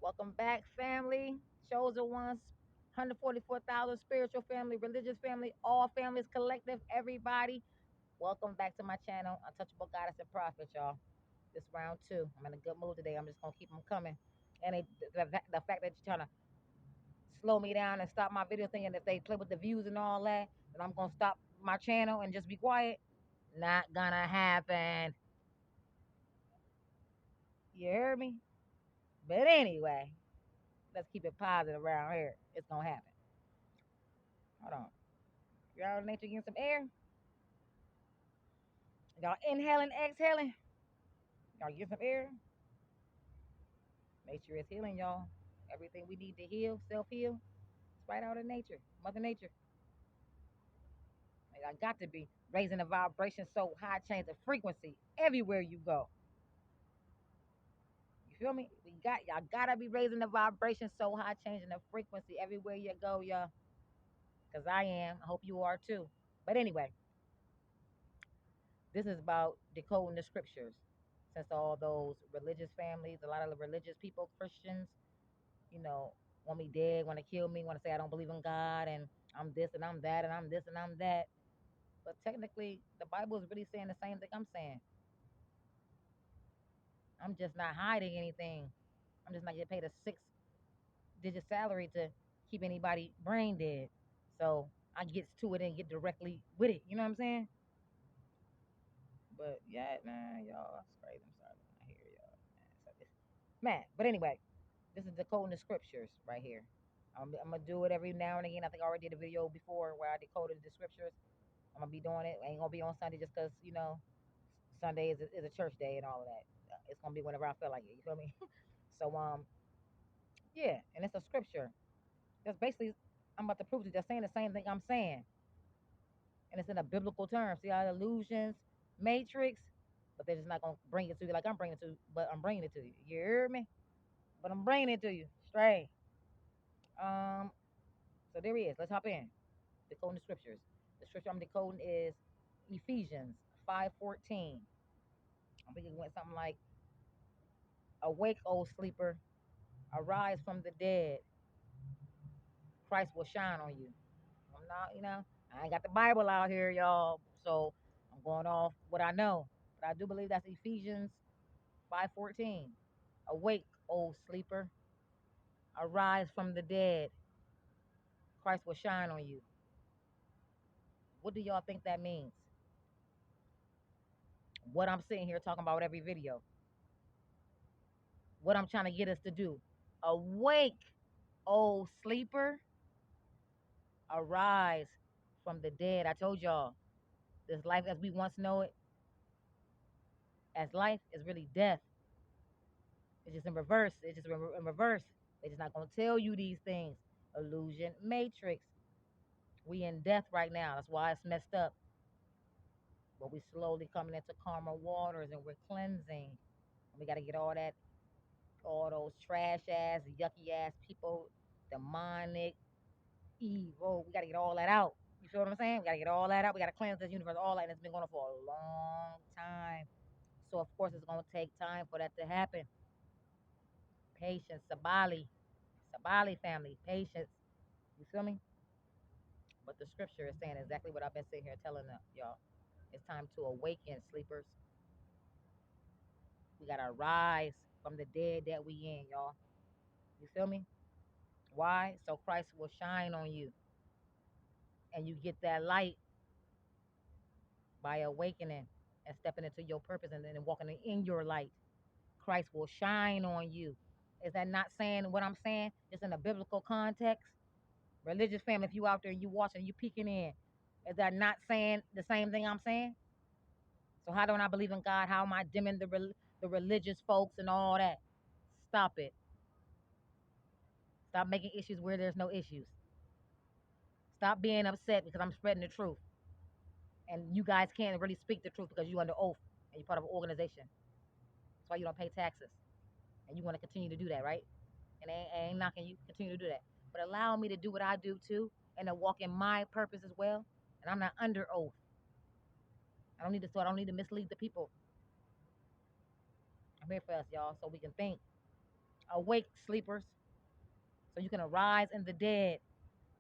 Welcome back, family. Chosen ones, 144,000 spiritual family, religious family, all families collective, everybody. Welcome back to my channel, Untouchable Goddess and Prophet, y'all. This round two. I'm in a good mood today. I'm just gonna keep them coming. And the fact that you're trying to slow me down and stop my video, thinking if they play with the views and all that, then I'm gonna stop my channel and just be quiet. Not gonna happen. You hear me? But anyway, let's keep it positive around here. It's gonna happen. Hold on. Y'all in nature getting some air. Y'all inhaling, exhaling. Y'all get some air. Nature is healing, y'all. Everything we need to heal, self heal, it's right out of nature. Mother Nature. I got to be raising the vibration so high, change the frequency everywhere you go. You feel me? Y'all gotta be raising the vibration so high, changing the frequency everywhere you go, y'all. Cause I am. I hope you are too. But anyway, this is about decoding the scriptures. Since all those religious families, a lot of the religious people, Christians, you know, want me dead, want to kill me, want to say I don't believe in God and I'm this and I'm that and I'm this and I'm that. But technically, the Bible is really saying the same thing I'm saying. I'm just not hiding anything. I'm just not getting paid a six-digit salary to keep anybody brain dead. So I get to it and get directly with it. You know what I'm saying? But yeah, man, y'all, that's crazy. I'm sorry, I hear y'all, man. But anyway, this is decoding the scriptures right here. I'm gonna do it every now and again. I think I already did a video before where I decoded the scriptures. I'm gonna be doing it. I ain't gonna be on Sunday just 'cause Sunday is a church day and all of that. It's gonna be whenever I feel like it. You feel me? So yeah, and it's a scripture. That's basically I'm about to prove to you. They're saying the same thing I'm saying, and it's in a biblical term. See how illusions, matrix, but they're just not gonna bring it to you like I'm bringing it to you. But I'm bringing it to you. You hear me? But I'm bringing it to you straight. Um, so there he is. Let's hop in. Decoding the scriptures. The scripture I'm decoding is Ephesians 5:14. I think it went something like, "Awake, O sleeper, arise from the dead. Christ will shine on you." I'm not, I ain't got the Bible out here, y'all. So I'm going off what I know. But I do believe that's Ephesians 5:14. Awake, O sleeper, arise from the dead. Christ will shine on you. What do y'all think that means? What I'm sitting here talking about with every video. What I'm trying to get us to do. Awake, O sleeper, arise from the dead. I told y'all, this life as we once know it, as life is really death. It's just in reverse. It's just in reverse. They're just not gonna tell you these things. Illusion, matrix. We in death right now. That's why it's messed up. But we slowly coming into calmer waters and we're cleansing. And we gotta get all those trash ass, yucky ass people, demonic, evil. We gotta get all that out. You feel what I'm saying? We gotta get all that out. We gotta cleanse this universe, all that, and it's been going on for a long time. So of course it's gonna take time for that to happen. Patience, Sabali family, patience. You feel me? But the scripture is saying exactly what I've been sitting here telling y'all. It's time to awaken, sleepers. We gotta rise from the dead that we in, y'all. You feel me? Why? So Christ will shine on you. And you get that light by awakening and stepping into your purpose and then walking in your light. Christ will shine on you. Is that not saying what I'm saying? Just in a biblical context? Religious family, if you out there and you watching, you peeking in. Is that not saying the same thing I'm saying? So how don't I believe in God? How am I dimming the religious folks and all that? Stop it. Stop making issues where there's no issues. Stop being upset because I'm spreading the truth. And you guys can't really speak the truth because you're under oath and you're part of an organization. That's why you don't pay taxes. And you want to continue to do that, right? And I ain't knocking you. Continue to do that. But allow me to do what I do too and to walk in my purpose as well. And I'm not under oath. I don't need to mislead the people. I'm here for us, y'all, so we can think. Awake, sleepers, so you can arise in the dead.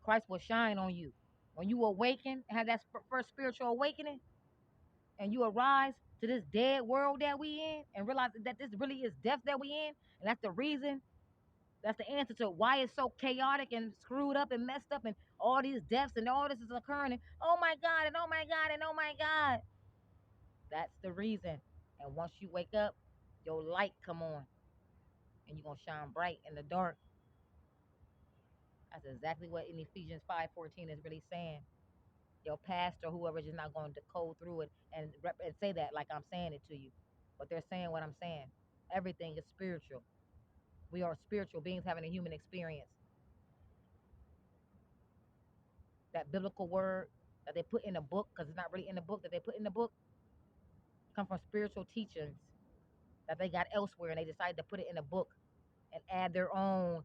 Christ will shine on you. When you awaken, have that first spiritual awakening, and you arise to this dead world that we in, and realize that this really is death that we in, and that's the reason. That's the answer to why it's so chaotic and screwed up and messed up, and all these deaths and all this is occurring. And oh my God, and oh my God, and oh my God. That's the reason. And once you wake up, your light come on, and you're gonna shine bright in the dark. That's exactly what in Ephesians 5:14 is really saying. Your pastor, whoever, is just not going to decode through it and say that like I'm saying it to you, but they're saying what I'm saying. Everything is spiritual. We are spiritual beings having a human experience. That biblical word that they put in the book, because it's not really in the book, that they put in the book, come from spiritual teachings that they got elsewhere, and they decided to put it in a book and add their own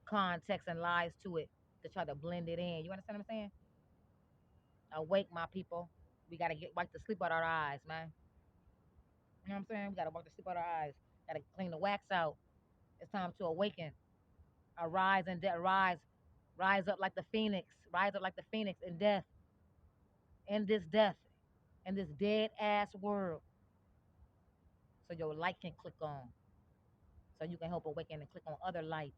context and lies to it to try to blend it in. You understand what I'm saying? Awake, my people. We gotta get wipe the sleep out our eyes, man. You know what I'm saying? We gotta wipe the sleep out our eyes. Gotta clean the wax out. It's time to awaken. Arise and rise, rise up like the phoenix. Rise up like the phoenix in death, death, in this dead ass world, so your light can click on, so you can help awaken and click on other lights,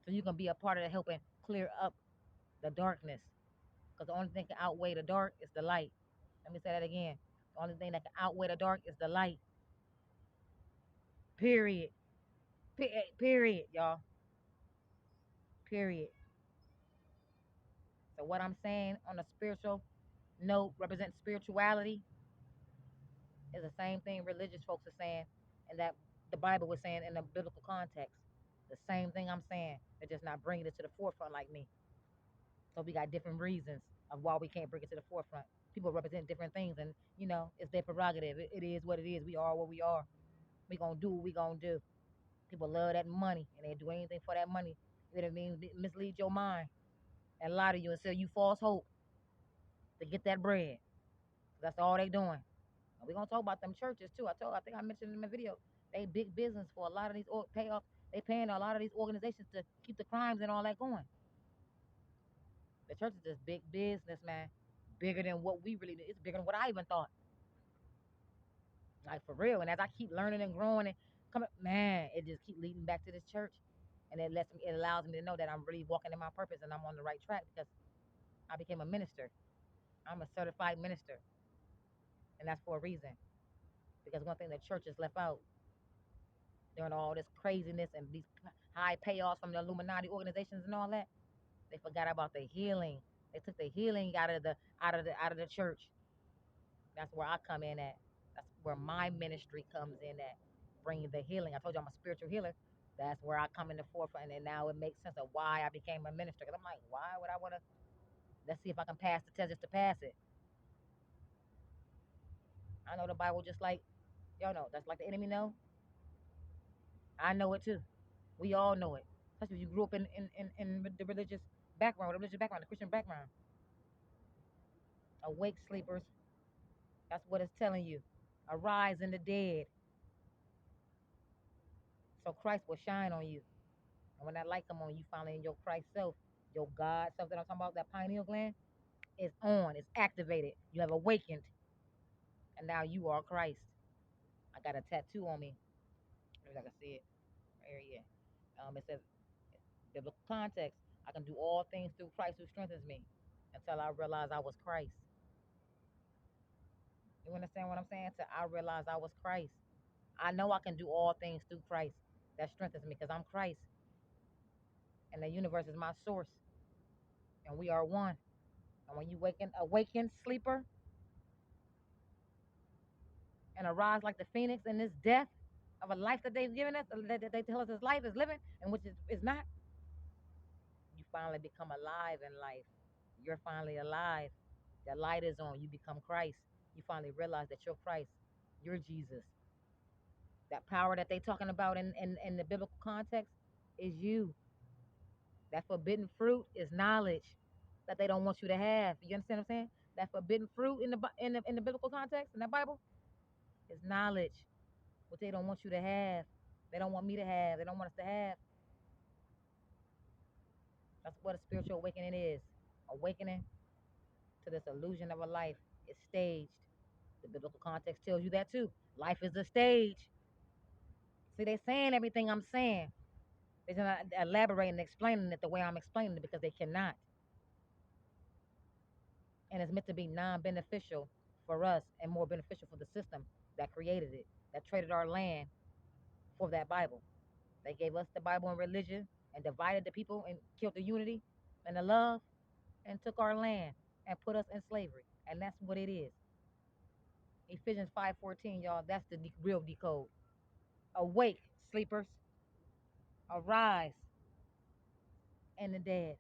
so you can be a part of the helping clear up the darkness. Because the only thing that can outweigh the dark is the light. Let me say that again. The only thing that can outweigh the dark is the light. Period. Period, y'all. Period. So what I'm saying on a spiritual note represents spirituality is the same thing religious folks are saying, and that the Bible was saying in the biblical context. The same thing I'm saying. They're just not bringing it to the forefront like me. So we got different reasons of why we can't bring it to the forefront. People represent different things, and it's their prerogative. It is what it is. We are what we are. We gonna do what we gonna do. People love that money, and they do anything for that money. You know what I mean? Mislead your mind and lie to you and sell you false hope to get that bread. That's all they doing. And we're gonna talk about them churches too. I think I mentioned in my video. They big business for a lot of these payoff. They paying a lot of these organizations to keep the crimes and all that going. The church is just big business, man. Bigger than what we really. It's bigger than what I even thought. Like for real. And as I keep learning and growing and coming, man, it just keep leading back to this church, and it allows me to know that I'm really walking in my purpose and I'm on the right track because I became a minister. I'm a certified minister, and that's for a reason. Because one thing the church has left out during all this craziness and these high payoffs from the Illuminati organizations and all that, they forgot about the healing. They took the healing out of the church. That's where I come in at. That's where my ministry comes in at, bringing the healing. I told you I'm a spiritual healer. That's where I come in the forefront, and now it makes sense of why I became a minister. Because I'm like, why would I want to? Let's see if I can pass the test just to pass it. I know the Bible just like y'all know. That's like the enemy know. I know it too. We all know it. Especially if you grew up in the religious background, the Christian background. Awake, sleepers. That's what it's telling you. Arise in the dead, so Christ will shine on you. And when that light come on, you finally in your Christ self, your God self that I'm talking about, that pineal gland is on, it's activated. You have awakened, and now you are Christ. I got a tattoo on me. Maybe I can see it right here. Yeah. It says biblical context. I can do all things through Christ who strengthens me. Until I realized I was Christ. You understand what I'm saying? Until I realized I was Christ. I know I can do all things through Christ that strengthens me because I'm Christ, and the universe is my source, and we are one. And when you awaken, sleeper, and arise like the phoenix in this death of a life that they've given us, that they tell us this life is living, and which is not, you finally become alive in life. You're finally alive. The light is on. You become Christ. You finally realize that you're Christ. You're Jesus. That power that they're talking about in the biblical context is you. That forbidden fruit is knowledge that they don't want you to have. You understand what I'm saying? That forbidden fruit in the biblical context in the Bible is knowledge, what they don't want you to have. They don't want me to have. They don't want us to have. That's what a spiritual awakening is. Awakening to this illusion of a life is staged. The biblical context tells you that too. Life is a stage. See, they're saying everything I'm saying. They're not elaborating and explaining it the way I'm explaining it because they cannot. And it's meant to be non-beneficial for us and more beneficial for the system that created it, that traded our land for that Bible. They gave us the Bible and religion and divided the people and killed the unity and the love and took our land and put us in slavery. And that's what it is. Ephesians 5:14, y'all, that's the real decode. Awake, sleepers, arise in the dead.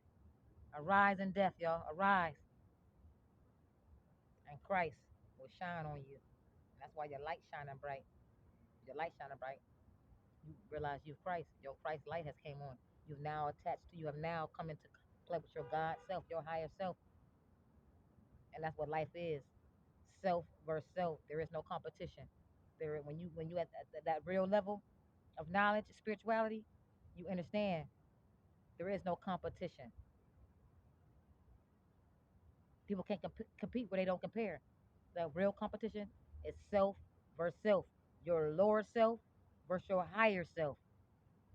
Arise in death, y'all. Arise. And Christ will shine on you. And that's why your light shining bright. Your light shining bright. You realize you've Christ. Your Christ light has came on. You've now attached to, you have now come into play with your God self, your higher self. And that's what life is. Self versus self. There is no competition. When you at that real level of knowledge, spirituality, you understand there is no competition. People can't compete where they don't compare. The real competition is self versus self. Your lower self versus your higher self.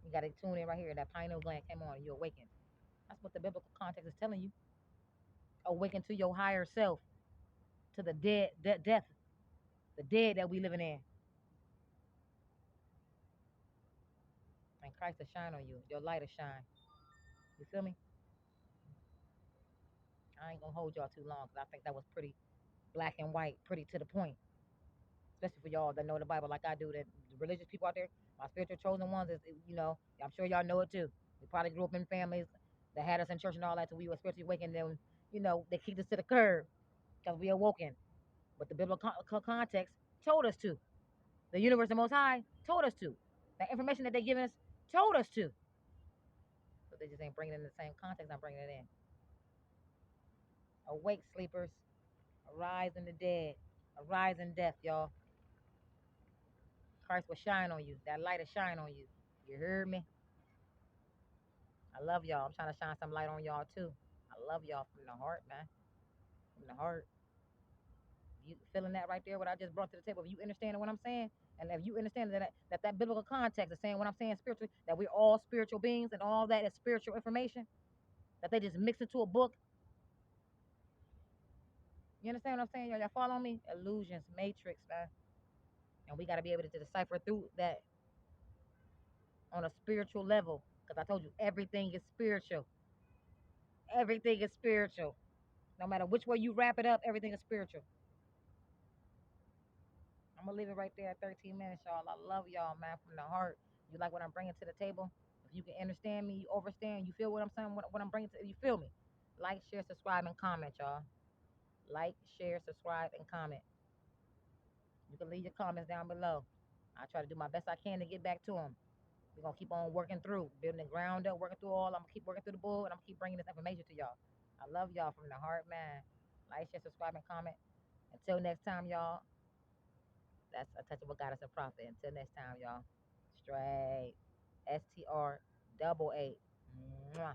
You got to tune in right here. That pineal gland came on. You awaken. That's what the biblical context is telling you. Awaken to your higher self, to the death, the dead that we living in. And Christ will shine on you. Your light will shine. You feel me? I ain't gonna hold y'all too long because I think that was pretty black and white, pretty to the point. Especially for y'all that know the Bible like I do. That the religious people out there, my spiritual chosen ones, I'm sure y'all know it too. We probably grew up in families that had us in church and all that, so we were spiritually awakened. Then, they kicked us to the curb because we awoken. But the biblical context told us to. The universe, the Most High, told us to. The information that they giving us told us to. But they just ain't bringing it in the same context I'm bringing it in. Awake, sleepers. Arise in the dead. Arise in death, y'all. Christ will shine on you. That light will shine on you. You heard me? I love y'all. I'm trying to shine some light on y'all too. I love y'all from the heart, man. From the heart. You feeling that right there? What I just brought to the table. If you understanding what I'm saying, and if you understand that biblical context is saying what I'm saying spiritually, that we're all spiritual beings and all that is spiritual information, that they just mix into a book. You understand what I'm saying? Y'all follow me? Illusions, matrix, man. And we got to be able to decipher through that on a spiritual level. Because I told you, everything is spiritual. Everything is spiritual. No matter which way you wrap it up, everything is spiritual. I'm going to leave it right there at 13 minutes, y'all. I love y'all, man, from the heart. You like what I'm bringing to the table? If you can understand me, you understand, you feel what I'm saying, what I'm bringing to you, feel me? Like, share, subscribe, and comment, y'all. Like, share, subscribe, and comment. You can leave your comments down below. I try to do my best I can to get back to them. We're going to keep on working through, building the ground up, working through all. I'm going to keep working through the bull, and I'm going to keep bringing this information to y'all. I love y'all from the heart, man. Like, share, subscribe, and comment. Until next time, y'all, that's a touchable goddess and prophet. Until next time, y'all. Straight. STR double 8. Mwah.